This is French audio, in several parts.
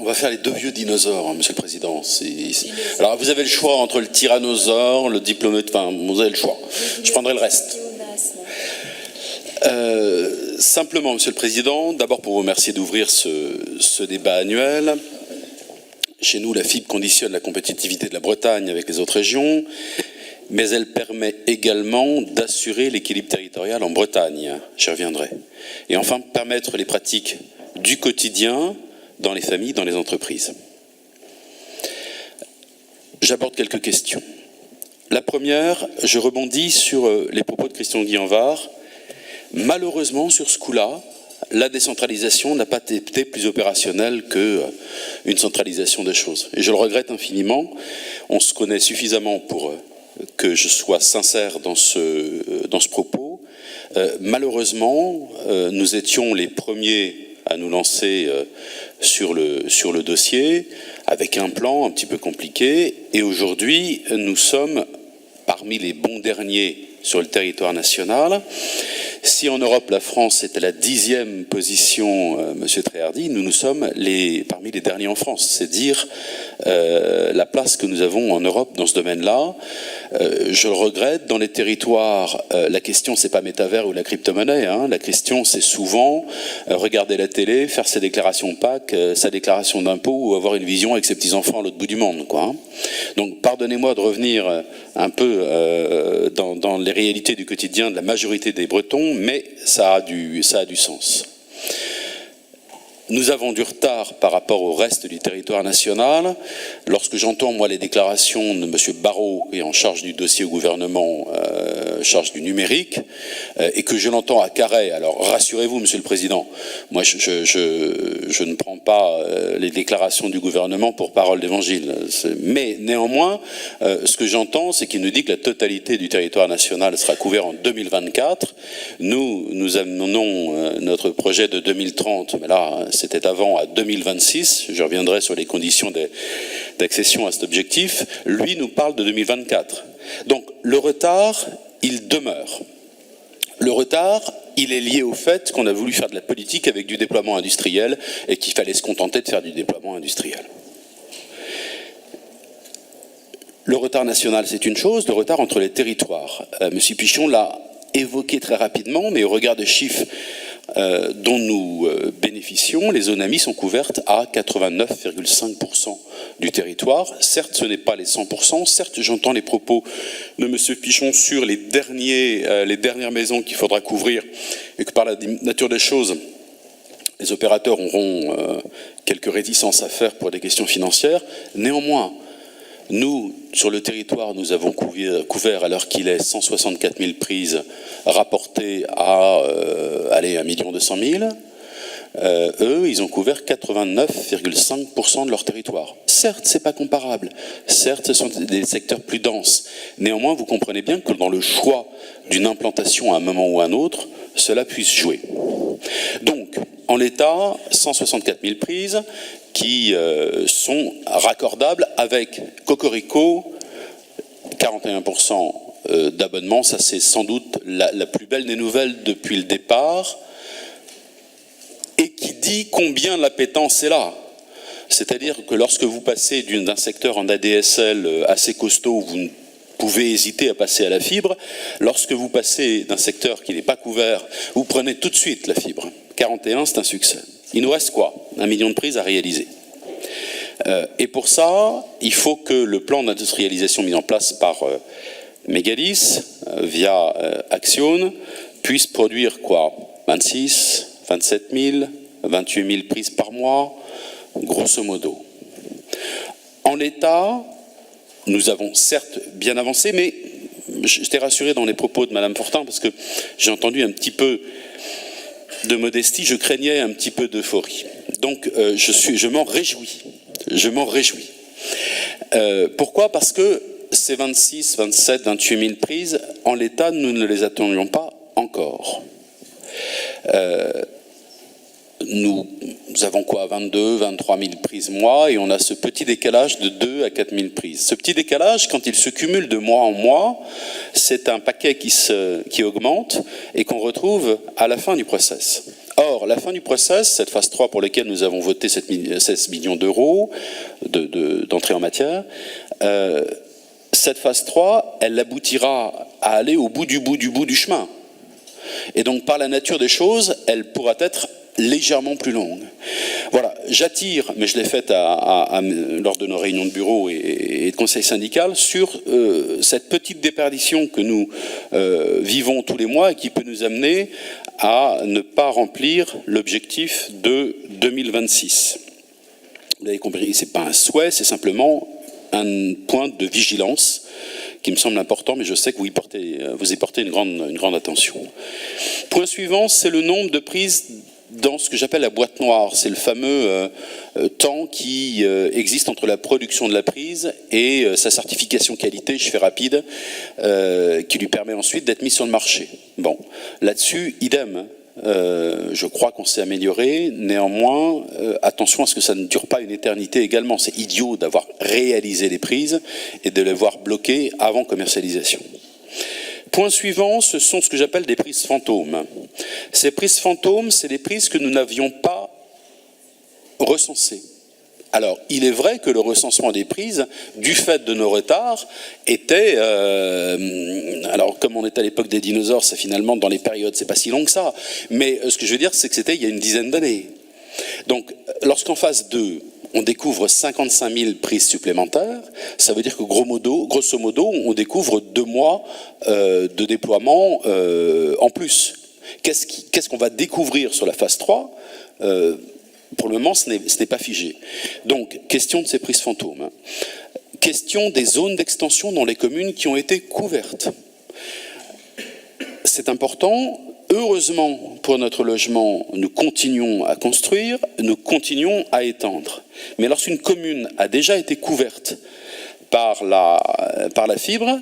On va faire les deux vieux dinosaures, hein, Monsieur le Président. Alors, vous avez le choix entre le tyrannosaure, le diplomate, enfin, vous avez le choix. Je prendrai le reste. Simplement, Monsieur le Président, d'abord pour vous remercier d'ouvrir ce débat annuel. Chez nous, la fibre conditionne la compétitivité de la Bretagne avec les autres régions, mais elle permet également d'assurer l'équilibre territorial en Bretagne. J'y reviendrai. Et enfin, permettre les pratiques du quotidien dans les familles, dans les entreprises. J'aborde quelques questions. La première, je rebondis sur les propos de Christian Guillenvard. Malheureusement, sur ce coup-là, la décentralisation n'a pas été plus opérationnelle qu'une centralisation des choses. Et je le regrette infiniment. On se connaît suffisamment pour que je sois sincère dans ce propos. Malheureusement, nous étions les premiers à nous lancer sur le dossier, avec un plan un petit peu compliqué. Et aujourd'hui, nous sommes parmi les bons derniers sur le territoire national. Si en Europe, la France est à la 10e position, Monsieur Tréhardy, nous sommes parmi les derniers en France. C'est dire la place que nous avons en Europe dans ce domaine-là. Je le regrette. Dans les territoires, la question, c'est pas métavers ou la crypto-monnaie. Hein. La question, c'est souvent regarder la télé, faire ses déclarations PAC, sa déclaration d'impôt ou avoir une vision avec ses petits-enfants à l'autre bout du monde, quoi. Hein. Donc, pardonnez-moi de revenir un peu dans les réalités du quotidien de la majorité des Bretons, mais ça a du sens. Nous avons du retard par rapport au reste du territoire national. Lorsque j'entends, moi, les déclarations de M. Barrot, qui est en charge du dossier au gouvernement, charge du numérique, et que je l'entends à Carhaix, alors rassurez-vous, Monsieur le Président, moi, je ne prends pas les déclarations du gouvernement pour parole d'évangile. Mais néanmoins, ce que j'entends, c'est qu'il nous dit que la totalité du territoire national sera couvert en 2024. Nous amenons notre projet de 2030, mais là, c'était avant, à 2026, je reviendrai sur les conditions d'accession à cet objectif, lui nous parle de 2024. Donc le retard, il demeure. Le retard, il est lié au fait qu'on a voulu faire de la politique avec du déploiement industriel et qu'il fallait se contenter de faire du déploiement industriel. Le retard national, c'est une chose, le retard entre les territoires. Monsieur Pichon l'a évoqué très rapidement, mais au regard des chiffres dont nous bénéficions, les zones AMI sont couvertes à 89,5% du territoire. Certes, ce n'est pas les 100%. Certes, j'entends les propos de M. Pichon sur les dernières maisons qu'il faudra couvrir et que par la nature des choses, les opérateurs auront quelques réticences à faire pour des questions financières. Néanmoins, nous, sur le territoire, nous avons couvert, à l'heure qu'il est, 164 000 prises rapportées à 1 200 000. Eux, ils ont couvert 89,5% de leur territoire. Certes, c'est pas comparable. Certes, ce sont des secteurs plus denses. Néanmoins, vous comprenez bien que dans le choix d'une implantation à un moment ou à un autre, cela puisse jouer. Donc, en l'état, 164 000 prises qui sont raccordables avec Cocorico, 41% d'abonnement. Ça, c'est sans doute la plus belle des nouvelles depuis le départ. Et qui dit combien l'appétence est là. C'est-à-dire que lorsque vous passez d'un secteur en ADSL assez costaud, vous ne pouvez hésiter à passer à la fibre. Lorsque vous passez d'un secteur qui n'est pas couvert, vous prenez tout de suite la fibre. 41, c'est un succès. Il nous reste quoi? 1 million de prises à réaliser. Et pour ça, il faut que le plan d'industrialisation mis en place par Megalis, via Axione, puisse produire quoi? 26, 27 000, 28 000 prises par mois, grosso modo. En l'état, nous avons certes bien avancé, mais j'étais rassuré dans les propos de Madame Fortin parce que j'ai entendu un petit peu de modestie, je craignais un petit peu d'euphorie. Donc je m'en réjouis. Je m'en réjouis. Pourquoi? Parce que ces 26, 27, 28 000 prises, en l'état, nous ne les attendions pas encore. Nous avons quoi? 22, 23 000 prises mois et on a ce petit décalage de 2 à 4 000 prises. Ce petit décalage, quand il se cumule de mois en mois, c'est un paquet qui augmente et qu'on retrouve à la fin du process. Or, Or, la fin du process, cette phase 3 pour laquelle nous avons voté 16 millions d'euros d'entrée en matière, cette phase 3, elle aboutira à aller au bout du chemin. Et donc, par la nature des choses, elle pourra être légèrement plus longue. Voilà, j'attire, mais je l'ai fait lors de nos réunions de bureau et de conseil syndical, sur cette petite déperdition que nous vivons tous les mois et qui peut nous amener à ne pas remplir l'objectif de 2026. Vous avez compris, ce n'est pas un souhait, c'est simplement un point de vigilance qui me semble important, mais je sais que vous y portez une grande attention. Point suivant, c'est le nombre de prises dans ce que j'appelle la boîte noire. C'est le fameux temps qui existe entre la production de la prise et sa certification qualité, je fais rapide, qui lui permet ensuite d'être mise sur le marché. Bon, là-dessus, idem. Je crois qu'on s'est amélioré. Néanmoins, attention à ce que ça ne dure pas une éternité également. C'est idiot d'avoir réalisé les prises et de les voir bloquées avant commercialisation. Point suivant, ce sont ce que j'appelle des prises fantômes. Ces prises fantômes, c'est des prises que nous n'avions pas recensées. Alors, il est vrai que le recensement des prises, du fait de nos retards, était... alors, comme on est à l'époque des dinosaures, c'est finalement dans les périodes, c'est pas si long que ça. Mais ce que je veux dire, c'est que c'était il y a une dizaine d'années. Donc, lorsqu'en phase 2, on découvre 55 000 prises supplémentaires, ça veut dire que grosso modo, on découvre 2 mois de déploiement en plus. Qu'est-ce qu'on va découvrir sur la phase 3 pour le moment, ce n'est pas figé. Donc, question de ces prises fantômes. Question des zones d'extension dans les communes qui ont été couvertes. C'est important. Heureusement, pour notre logement, nous continuons à construire, nous continuons à étendre. Mais lorsqu'une commune a déjà été couverte par la fibre,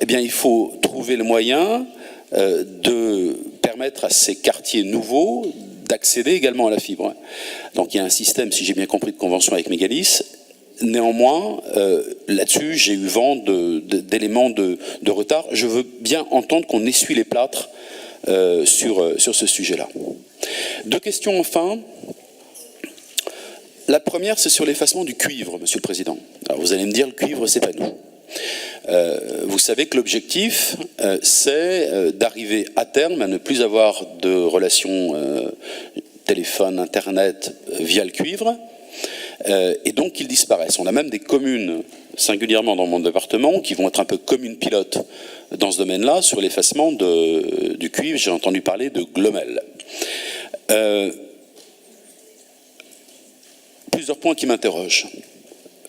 eh bien, il faut trouver le moyen de permettre à ces quartiers nouveaux d'accéder également à la fibre. Donc il y a un système, si j'ai bien compris, de convention avec Mégalis. Néanmoins, là-dessus, j'ai eu vent d'éléments de retard. Je veux bien entendre qu'on essuie les plâtres sur ce sujet-là. 2 questions enfin. La première, c'est sur l'effacement du cuivre, Monsieur le Président. Alors vous allez me dire, le cuivre, c'est pas nous. Vous savez que l'objectif, c'est d'arriver à terme à ne plus avoir de relations téléphone, internet via le cuivre, et donc qu'ils disparaissent. On a même des communes, singulièrement dans mon département, qui vont être un peu communes pilotes dans ce domaine-là, sur l'effacement du cuivre. J'ai entendu parler de Glomel. Plusieurs points qui m'interrogent.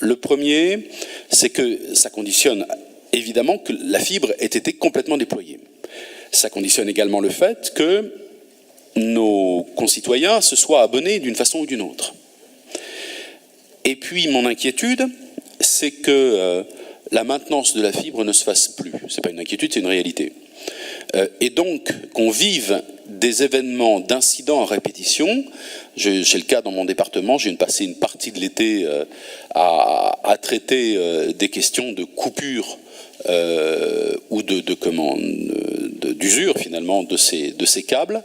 Le premier, c'est que ça conditionne évidemment que la fibre ait été complètement déployée. Ça conditionne également le fait que nos concitoyens se soient abonnés d'une façon ou d'une autre. Et puis mon inquiétude, c'est que la maintenance de la fibre ne se fasse plus. Ce n'est pas une inquiétude, c'est une réalité. Et donc qu'on vive des événements d'incidents à répétition. J'ai le cas dans mon département, j'ai passé une partie de l'été à traiter des questions de coupure ou d'usure finalement de ces câbles.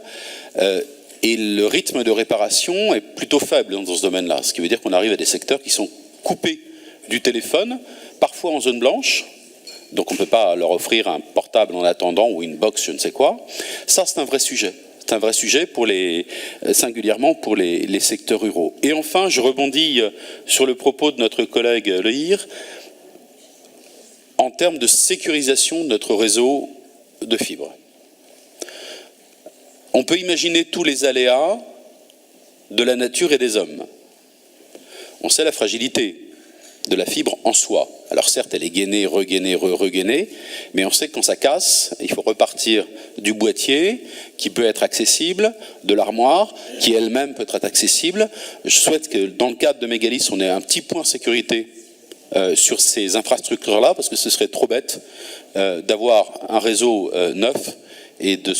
Et le rythme de réparation est plutôt faible dans ce domaine-là, ce qui veut dire qu'on arrive à des secteurs qui sont coupés du téléphone, parfois en zone blanche, donc on ne peut pas leur offrir un portable en attendant ou une box, je ne sais quoi. Ça, c'est un vrai sujet. C'est un vrai sujet singulièrement pour les secteurs ruraux. Et enfin, je rebondis sur le propos de notre collègue Lehir en termes de sécurisation de notre réseau de fibre. On peut imaginer tous les aléas de la nature et des hommes. On sait la fragilité de la fibre en soi. Alors certes, elle est gainée, regainée, regainée, mais on sait que quand ça casse, il faut repartir du boîtier qui peut être accessible, de l'armoire qui elle-même peut être accessible. Je souhaite que dans le cadre de Mégalis, on ait un petit point sécurité sur ces infrastructures-là, parce que ce serait trop bête d'avoir un réseau neuf et de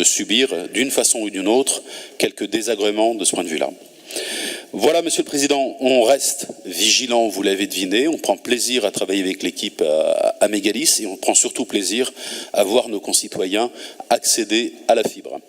subir d'une façon ou d'une autre quelques désagréments de ce point de vue-là. Voilà, Monsieur le Président, on reste vigilant, vous l'avez deviné, on prend plaisir à travailler avec l'équipe à Mégalis et on prend surtout plaisir à voir nos concitoyens accéder à la fibre.